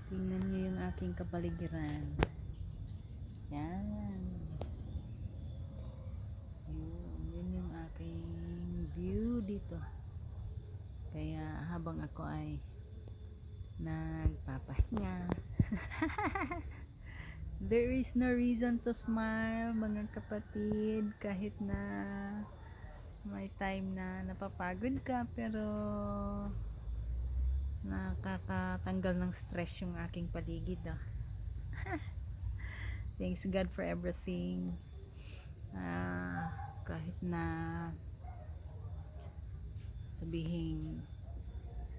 Tingnan niyo yung aking kapaligiran. Yan. Yun yung aking view dito. Kaya habang ako ay nagpapahinga, there is no reason to smile, mga kapatid, kahit na may time na napapagod ka, pero nakakatanggal ng stress yung aking paligid. Thanks God for everything. Kahit na sabihin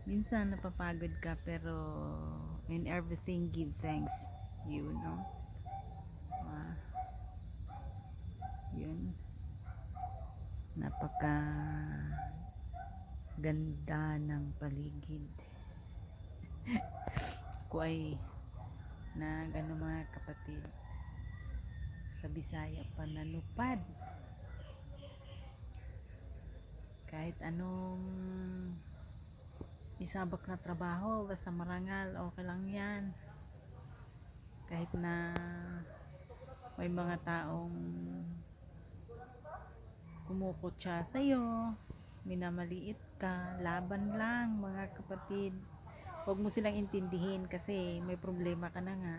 minsan napapagod ka, pero in everything give thanks, you know. Ah, yun, napaka ganda ng paligid. Ko ay mga kapatid, sa Bisaya pananupad, kahit anong isabak na trabaho, basta marangal, okay lang yan. Kahit na may mga taong kumukutya sa'yo, minamaliit ka, laban lang, mga kapatid. Huwag mo silang intindihin kasi may problema ka na nga,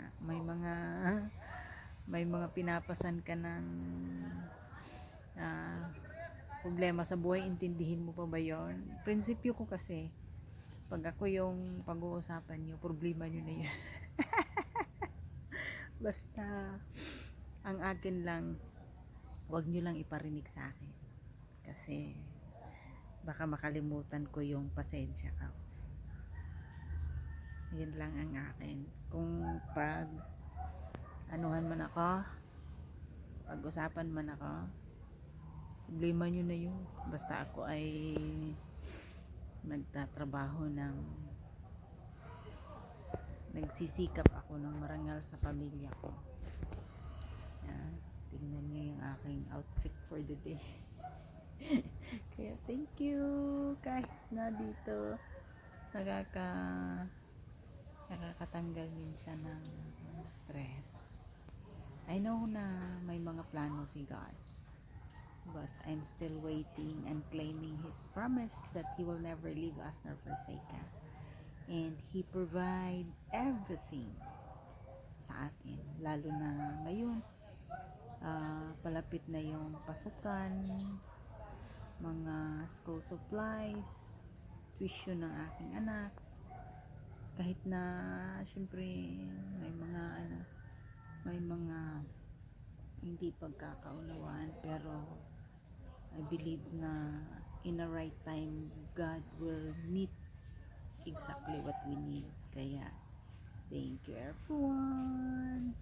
may mga pinapasan ka ng problema sa buhay. Intindihin mo pa ba yon? Prinsipyo ko kasi, pag ako yung pag-uusapan nyo, problema nyo na yan. Basta ang akin lang, wag nyo lang iparinig sa akin kasi baka makalimutan ko yung pasensya ko. Yun lang ang akin. Kung pag anuhan man ako, pag-usapan man ako, problema nyo na yun. Basta ako ay nagtatrabaho ng nagsisikap ako ng marangal sa pamilya ko. Yan. Tingnan nyo yung aking outfit for the day. Kaya thank you, kahit na dito nakakatanggal minsan ng stress. I know na may mga plano si God, but I'm still waiting and claiming His promise that He will never leave us nor forsake us, and He provide everything sa atin, lalo na ngayon. Palapit na yung pasukan, mga school supplies, tuition ng aking anak. Kahit na syempre may mga hindi pagkakaunawaan, pero I believe na in the right time God will meet exactly what we need. Kaya thank you everyone.